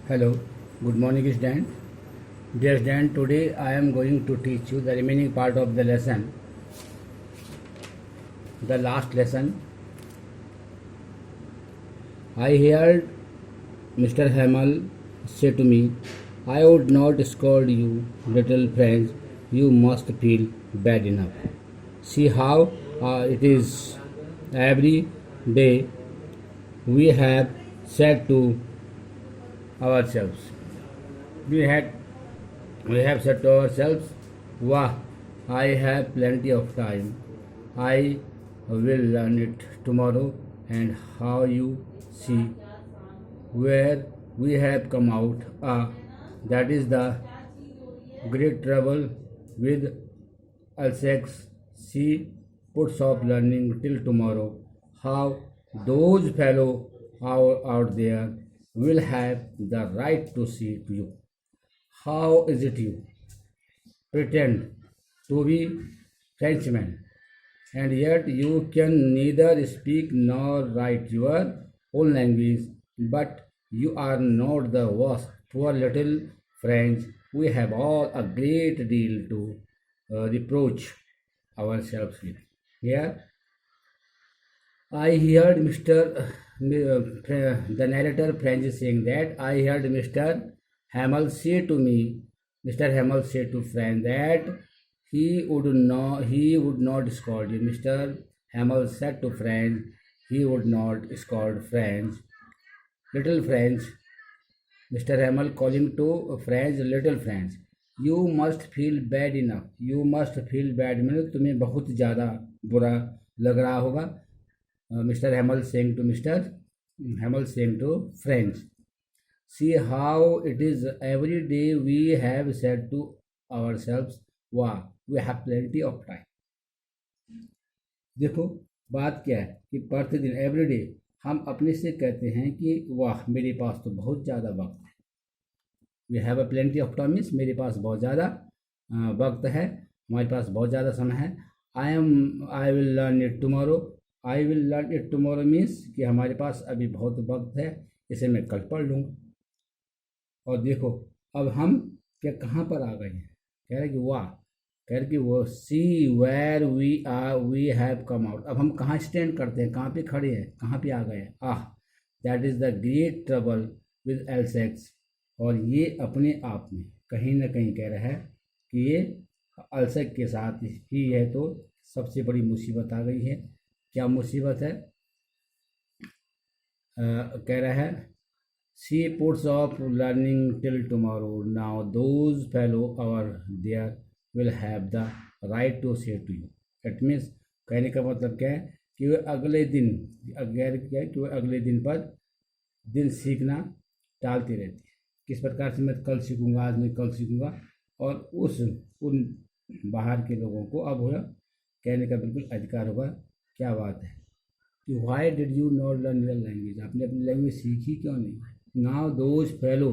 Hello, good morning student. Dear student, today I am going to teach you the remaining part of the lesson, the last lesson. I heard Mr. Hamel say to me, I would not scold you, little friends, you must feel bad enough. See how it is every day we have said to ourselves. We had we have said to ourselves, Wah, I have plenty of time. I will learn it tomorrow. And how you see where we have come out. That is the great trouble with Alsex. She puts off learning till tomorrow. How those fellow out there will have the right to see to you. How is it you pretend to be Frenchman, and yet you can neither speak nor write your own language, but you are not the worst. Poor little French, we have all a great deal to reproach ourselves with. Here, I heard the narrator French saying that I heard Hamel say to me, Mr. Hamel said to French that he would not scold you. Mr. Hamel said to French he would not scold French. Little French, Mr. Hamel calling to French, little French. You must feel bad enough. You must feel bad मतलब तुम्हें बहुत ज़्यादा बुरा लग रहा होगा. Mr. Hamel saying to French. See how it is every day we have said to ourselves, wow, we have plenty of time. देखो बात क्या है कि प्रतिदिन एवरीडे हम अपने से कहते हैं कि वाह मेरे पास तो बहुत ज़्यादा वक्त है. We have a plenty of time means मेरे पास बहुत ज़्यादा वक्त है, हमारे पास बहुत ज़्यादा समय है. I will learn it tomorrow. I will learn it tomorrow means कि हमारे पास अभी बहुत वक्त है, इसे मैं कल पढ़ लूँगा. और देखो अब हम क्या कहाँ पर आ गए हैं. कह रहे कि वाह, कह रहे कि वो see where we have come out. अब हम कहाँ स्टैंड करते हैं, कहाँ पे खड़े हैं, कहाँ पे आ गए हैं. That is the great trouble with Elsex. और ये अपने आप में कहीं ना कहीं कह रहा है कि ये अल्सेक के साथ ही है तो सबसे बड़ी मुसीबत आ गई है. क्या मुसीबत है? कह रहा है she puts off learning till tomorrow. Now those fellow our there will have the right to say to you. It means कहने का मतलब क्या है कि वे अगले दिन क्या है कि वे अगले दिन पर दिन सीखना टालती रहती है. किस प्रकार से मैं कल सीखूंगा, आज मैं कल सीखूंगा. और उन बाहर के लोगों को अब कहने का बिल्कुल अधिकार होगा. क्या बात है कि why did you not learn your language. आपने अपनी लैंग्वेज सीखी क्यों नहीं. Now those fellow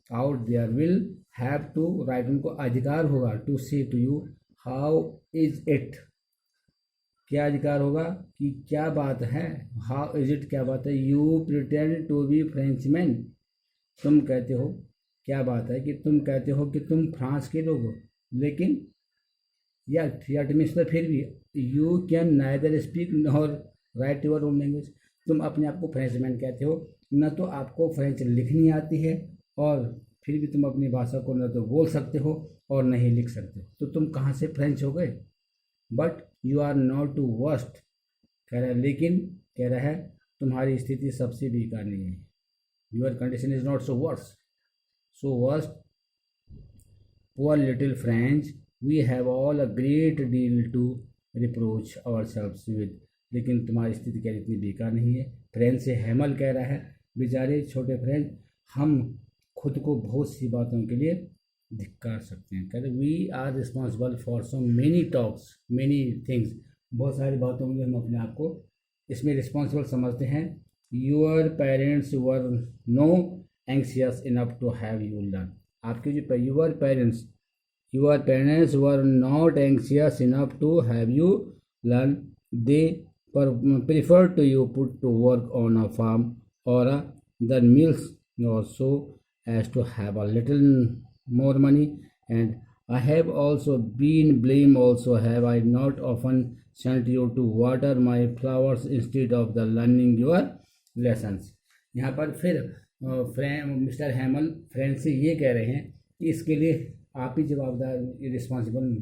out there will have to right. उनको अधिकार होगा to say to you how is it. क्या अधिकार होगा कि क्या बात है. हाउ इज इट क्या बात है. You pretend to be Frenchman. तुम कहते हो क्या बात है कि तुम कहते हो कि तुम फ्रांस के लोग हो, लेकिन यट मीन्स तो फिर भी you can neither speak nor right your own language. तुम अपने आप को फ्रेंचमैन कहते हो, न तो आपको फ्रेंच लिखनी आती है और फिर भी तुम अपनी भाषा को न तो बोल सकते हो और न ही लिख सकते हो. तो तुम कहाँ से फ्रेंच हो गए. But you are not to worst. कह रहा है लेकिन कह रहा है तुम्हारी स्थिति सबसे बेकार नहीं है. Your condition is not so worst. Poor little French, we have all a great deal to reproach ourselves with. लेकिन तुम्हारी स्थिति क्या इतनी बेकार नहीं है. फ्रेंच से हेमल कह रहा है बेचारे छोटे फ्रेंच, हम खुद को बहुत सी बातों के लिए धिक्कार सकते हैं. कहते we are responsible for so many talks many things. बहुत सारी बातों में हम अपने आप को इसमें रिस्पॉन्सिबल समझते हैं. Your parents were no anxious enough to have you learn. आपके जो your parents were not anxious enough to have you learn. They prefer to you put to work on a farm or the mills or so as to have a little more money, and I have also been blamed also have I not often sent you to water my flowers instead of the learning your lessons। यहाँ पर फिर mister हैमल friend से ये कह रहे हैं कि इसके लिए आप ही जवाबदार, रिस्पॉन्सिबल।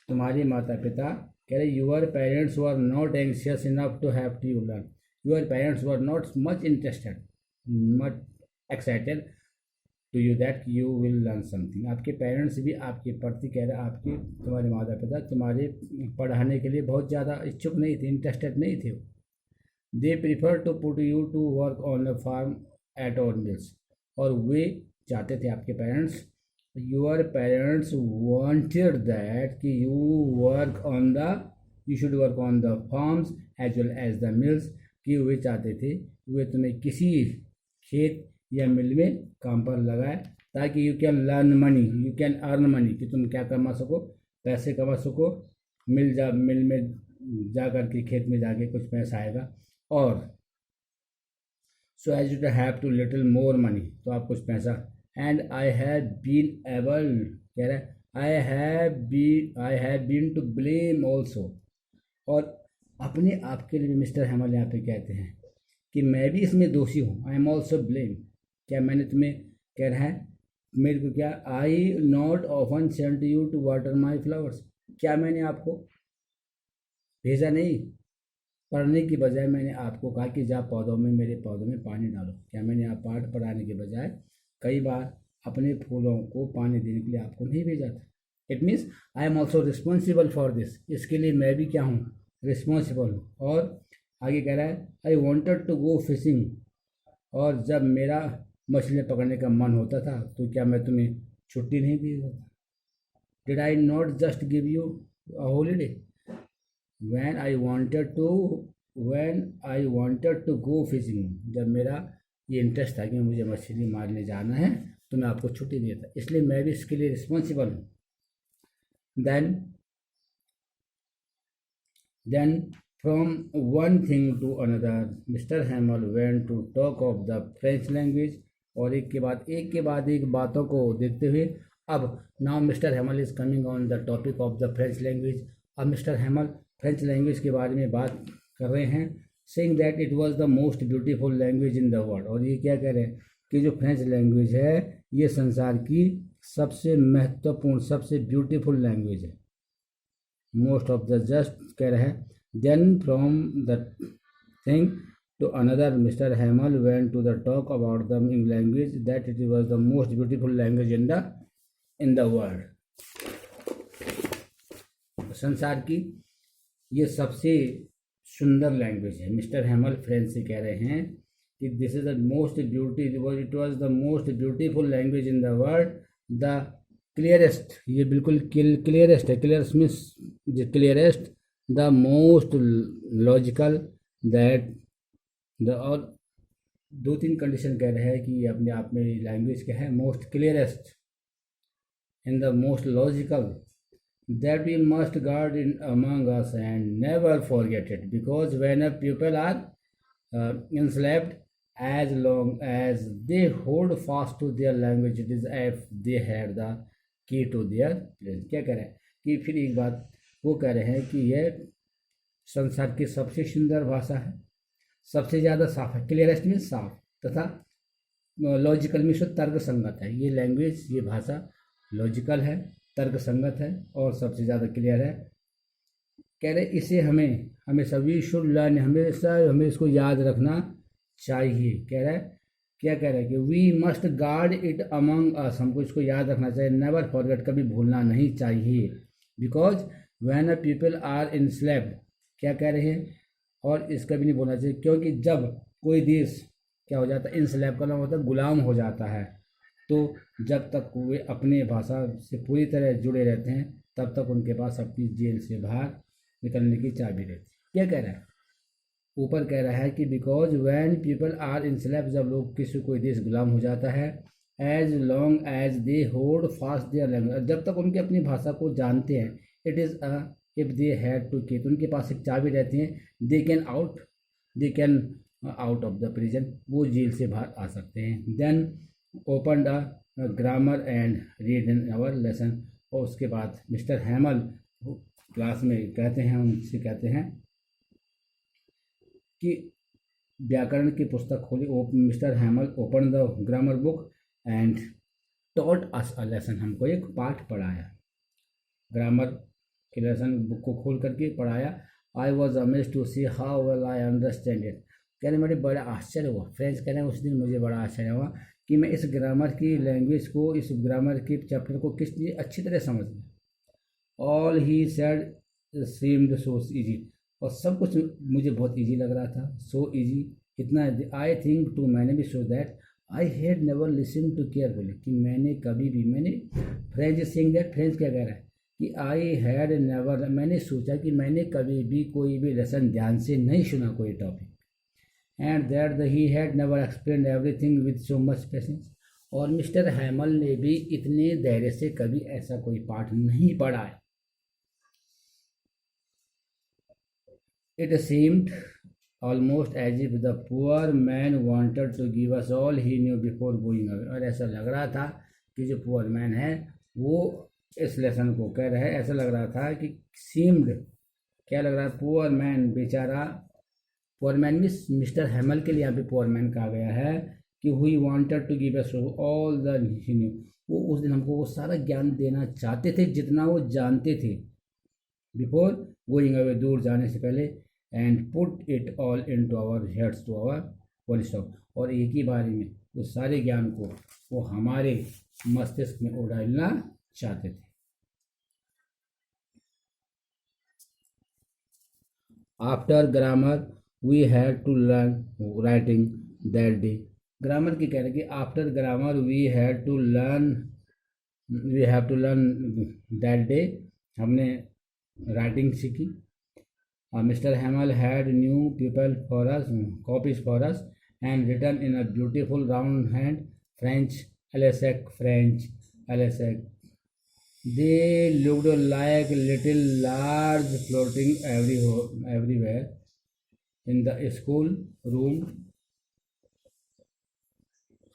तुम्हारे माता पिता कह रहे your parents were not anxious enough to have to you learn, your parents were not much interested, much excited to you that you will learn something. आपके पेरेंट्स भी आपके प्रति कह रहे आपके तुम्हारे माता पिता तुम्हारे पढ़ाने के लिए बहुत ज़्यादा इच्छुक नहीं थे, इंटरेस्टेड नहीं थे। They prefer to put you to work on the farm at और मिल्स, और वे चाहते थे आपके parents, your parents wanted that कि you should work on the farms as well as the mills, कि वे चाहते थे वे तुम्हें किसी खेत या मिल में काम पर लगाए ताकि you can learn money, you can earn money, कि तुम क्या कमा सको, पैसे कमा सको, मिल में जा कर के खेत में जाके कुछ पैसा आएगा, और so as you have too little more money, तो आप कुछ पैसा। And I have been able, कह रहा है I have been to blame also, और अपने आप के लिए भी मिस्टर हैमल यहाँ पे कहते हैं कि मैं भी इसमें दोषी हूँ। आई एम ऑल्सो ब्लेम, क्या मैंने तुम्हें कह रहा है मेरे को क्या, I not often sent you to water my flowers, क्या मैंने आपको भेजा नहीं, पढ़ने की बजाय मैंने आपको कहा कि जा पौधों में, मेरे पौधों में पानी डालो, क्या मैंने आप पाठ पढ़ाने के बजाय कई बार अपने फूलों को पानी देने के लिए आपको नहीं भेजा था। It means I am also responsible for this, इसके लिए मैं भी क्या हूँ, रिस्पॉन्सिबल हूँ। और आगे कह रहा है I wanted to go fishing, और जब मेरा मछलियाँ पकड़ने का मन होता था तो क्या मैं तुम्हें छुट्टी नहीं दी देता। Did I not just give you a holiday when I wanted to go fishing, जब मेरा ये इंटरेस्ट था कि मुझे मछली मारने जाना है तो मैं आपको छुट्टी नहीं देता, इसलिए मैं भी इसके लिए रिस्पॉन्सिबल हूँ। Then From one thing to another, Mr. Hamel went to talk of the French language, और एक के बाद एक बातों को देखते हुए अब now Mr. Hamel is coming on the topic of the French language। अब Mr. Hamel फ्रेंच लैंग्वेज के बारे में बात कर रहे हैं, saying that it was the most beautiful language in the world, और ये क्या कह रहे हैं कि जो फ्रेंच लैंग्वेज है ये संसार की सबसे महत्वपूर्ण, सबसे ब्यूटीफुल लैंग्वेज है। मोस्ट ऑफ द जस्ट कह रहे हैं। Then from the thing to another, Mr. Hamel went to the talk about the language that it was the most beautiful language in the world। संसार की ये सबसे सुंदर language है। मिस्टर हैमल फ्रेंच से कह रहे हैं कि this is the most beautiful, it was the most beautiful language in the world, the clearest, ये बिल्कुल क्लियरेस्ट है, clearest means clearest, the most logical, that the, और दो तीन कंडीशन कह रहे हैं कि ये अपने आप में लैंग्वेज क्या है, most clearest in the most logical, that we must guard in among us and never forget it, because when a people are enslaved, as long as they hold fast to their language, it is as they had the key to their place। क्या कह रहे हैं कि फिर एक बात वो कह रहे हैं कि यह संसार की सबसे सुंदर भाषा है, सबसे ज़्यादा साफ है, क्लियरेस्ट में साफ, तथा लॉजिकल में शुद्ध तर्क संगत है। ये लैंग्वेज, ये भाषा लॉजिकल है, तर्क संगत है और सबसे ज़्यादा क्लियर है। कह रहे इसे हमें सभी शुड लर्न, हमेशा हमें इसको याद रखना चाहिए। कह रहा है क्या कह रहा है कि we must guard it among us, हमको इसको याद रखना चाहिए, नेवर फॉरगेट, कभी भूलना नहीं चाहिए। Because when a people are enslaved, क्या कह रहे हैं, और इसका भी नहीं बोलना चाहिए, क्योंकि जब कोई देश क्या हो जाता है, इंस्लेव का नाम होता है गुलाम हो जाता है, तो जब तक वे अपने भाषा से पूरी तरह जुड़े रहते हैं तब तक उनके पास अपनी जेल से बाहर निकलने की चाबी रहती है। क्या कह रहा है, ऊपर कह रहा है कि because when people are enslave, जब लोग किसी कोई देश गुलाम हो जाता है, as long as they hold fast their language, जब तक उनकी अपनी भाषा को जानते हैं, it is if they had to key, तो उनके पास एक चाबी रहती है, they can out of the prison, वो जेल से बाहर आ सकते हैं। Then opened a grammar and read in our lesson. और उसके बाद मिस्टर हैमल क्लास में कहते हैं, उनसे कहते हैं कि व्याकरण की पुस्तक खोली. Mister हैमल open the grammar book and taught us a lesson. हमको एक पाठ पढ़ाया, ग्रामर के लेसन बुक को खोल करके पढ़ाया. I was amaze to see how well I understand it. कह रहे मुझे बड़ा आश्चर्य हुआ, फ्रेंड्स कह रहे हैं उस दिन मुझे बड़ा आश्चर्य हुआ कि मैं इस ग्रामर की लैंग्वेज को, इस ग्रामर के चैप्टर को कितनी अच्छी तरह समझ गया. All he said seemed so easy. और सब कुछ मुझे बहुत ईजी लग रहा था. सो ईजी, इतना. आई थिंक टू, मैंने भी सोच that I had never listen to carefully, कि मैंने कभी भी, मैंने फ्रेंच सिंग दैट, फ्रेंच क्या कह रहा है कि आई हैड नेवर, मैंने सोचा कि मैंने कभी भी कोई भी लेसन ध्यान से नहीं सुना, कोई topic. And that he had never explain everything with so much patience. और मिस्टर हैमल ने भी इतने धैर्य से कभी ऐसा कोई पाठ नहीं पढ़ा है. It seemed almost as if the poor man wanted to give us all he knew before going away. और ऐसा लग रहा था कि जो पुअर मैन है वो इस लेसन को कह रहे हैं. ऐसा लग रहा था कि seemed, क्या लग रहा है, पुअर मैन, बेचारा. पुअर मैन मीन्स मिस्टर हैमल के लिए यहाँ पे पुअर मैन कहा गया है कि हुई wanted to give us all the he knew. वो उस दिन हमको वो सारा ज्ञान देना चाहते थे जितना वो जानते थे, बिफोर गोइंग अवे, दूर जाने से पहले. And put it all into our heads, to our one stop. और एक ही बारी में उस सारे ज्ञान को वो हमारे मस्तिष्क में उड़ाना चाहते थे. After grammar we had to learn writing that day. Grammar की कह रहे कि after grammar we had to learn, we have to learn that day, हमने राइटिंग सीखी. Mr. Hamel had new people for us, copies for us, and written in a beautiful round hand, French, Alsac, French, Alsac. They looked like little large floating everywhere in the school room,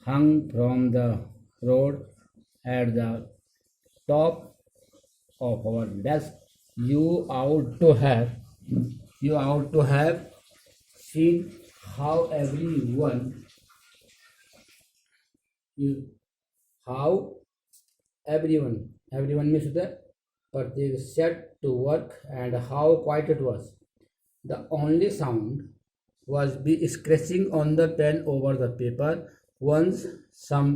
hung from the road at the top of our desk. You ought to have seen how everyone, everyone means the प्रत्येक set to work and how quiet it was. The only sound was be scratching on the pen over the paper. Once some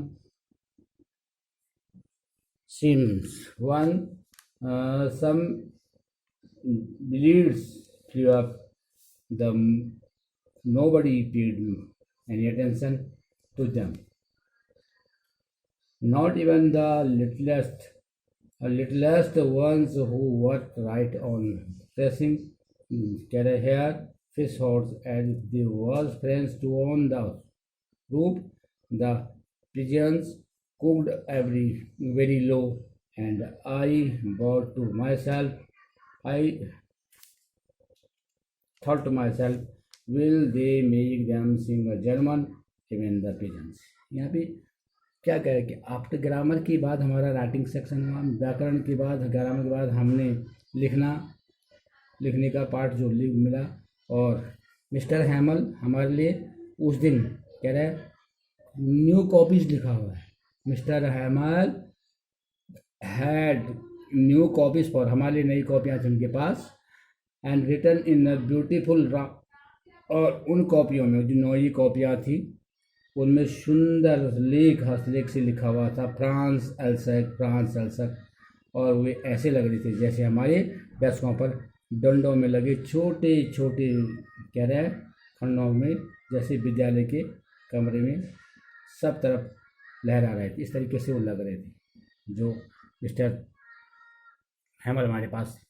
bleeds flew up. Nobody paid any attention to them. Not even the littlest ones who worked right on pressing hair fish horse as if they was friends to own the roof. The pigeons cooked very low, and I thought to myself, will they make them sing a German, even the pigeons. यहाँ पे क्या कह रहे कि after grammar के बाद हमारा writing section हुआ. व्याकरण के बाद, ग्रामर के बाद हमने लिखने का पार्ट जो मिला. और मिस्टर हैमल हमारे लिए उस दिन कह रहे न्यू कॉपीज लिखा हुआ है. Mister Hamel had new copies for, हमारे लिए नई कॉपियाँ थी उनके पास. And written in a beautiful, और उन कॉपियों में जो नई कॉपियाँ थी उनमें सुंदर लेख, हस्तलेख से लिखा हुआ था फ्रांस एल्सैक. और वे ऐसे लग रही थी जैसे हमारे डेस्कों पर डंडों में लगे छोटे छोटे कह रहे हैं खंडों में, जैसे विद्यालय के कमरे में सब तरफ लहरा रहे थे. इस तरीके से वो लग रहे थे जो मिस्टर हैमल हमारे पास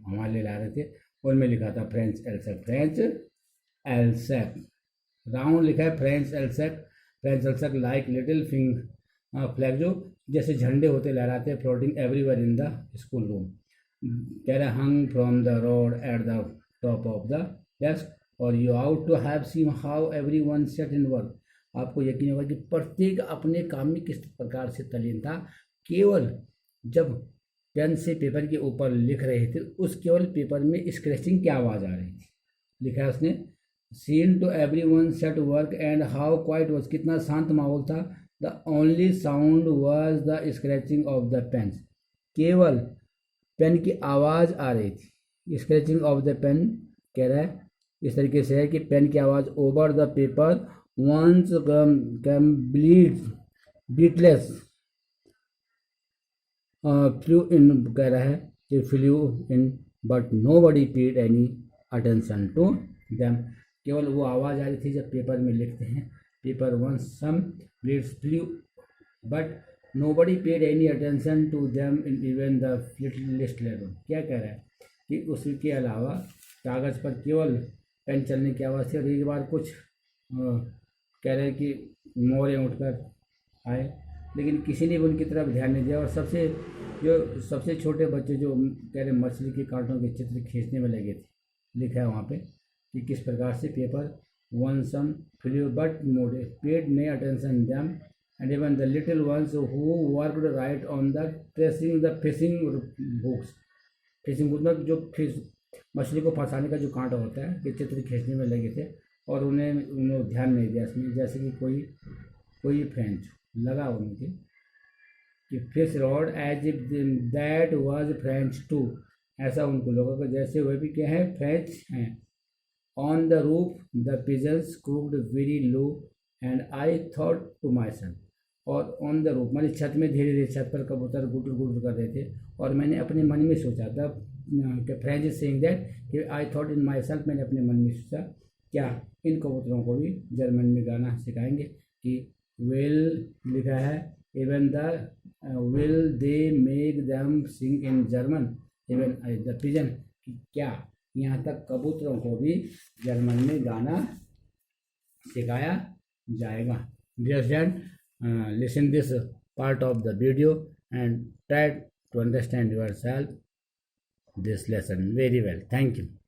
हमारे लिए ला रहे थे. उनमें लिखा था फ्रेंच एल्सैक, राउंड लिखा है French Alsace like little flag, जो जैसे झंडे होते लहराते, floating everywhere in the school room. कह रहे hung from the rod at the top of the desk. और you ought to have seen how every one set in work. आपको यकीन होगा कि प्रत्येक अपने काम में किस प्रकार से तल्लीन था। केवल जब पेन से पेपर के ऊपर लिख रहे थे उस केवल पेपर में स्क्रैचिंग की आवाज़ आ रही थी। लिखा है उसने, seen to every one set work and how quiet was, कितना शांत माहौल था। The only sound was the scratching of the pen, केवल पेन की आवाज़ आ रही थी। स्क्रैचिंग ऑफ द पेन कह रहा है इस तरीके से है कि पेन की आवाज़ over the paper once came beetles flew in, कह रहा है कि flew in but nobody paid any attention to them, केवल वो आवाज़ आ रही थी जब पेपर में लिखते हैं paper once some bleeds flew but nobody paid any attention to them in even the list level. क्या कह रहा है कि उसके अलावा कागज़ पर केवल पेन चलने की आवाज़ थी और एक बार कुछ कह रहे हैं कि मोरे उठकर आए लेकिन किसी ने भी उनकी तरफ ध्यान नहीं दिया। और सबसे छोटे बच्चे जो कह रहे मछली के कांटों के चित्र खींचने में लगे थे, लिखा है वहाँ पे कि किस प्रकार से paper one some flew but more paid नहीं attention them and even the little ones who worked right on the tracing the fishing hooks, fishing hook में जो फिश मछली को फंसाने का जो कांटा होता है कि चित्र खींचने में लगे थे और उन्हें ध्यान नहीं दिया इसमें, जैसे कि कोई फ्रेंच लगा उनके कि fish rod as if that was French too, ऐसा उनको लोगों को जैसे वह भी क्या है फ्रेंच हैं। On the roof the pigeons cooed very low and I thought to myself, और ऑन द रूफ मानी छत में धीरे धीरे छत पर कबूतर गुटर गुटर कर रहे थे और मैंने अपने मन में सोचा था कि फ्रेंच इज सेइंग दैट कि I thought in my self, मैंने अपने मन में सोचा क्या इन कबूतरों को भी जर्मन में गाना सिखाएंगे कि विल, लिखा है even the will they make them sing in German even the pigeon, कि क्या यहाँ तक कबूतरों को भी जर्मन में गाना सिखाया जाएगा। Dear friend, listen this part of the video and try to understand yourself this lesson very well. Thank you.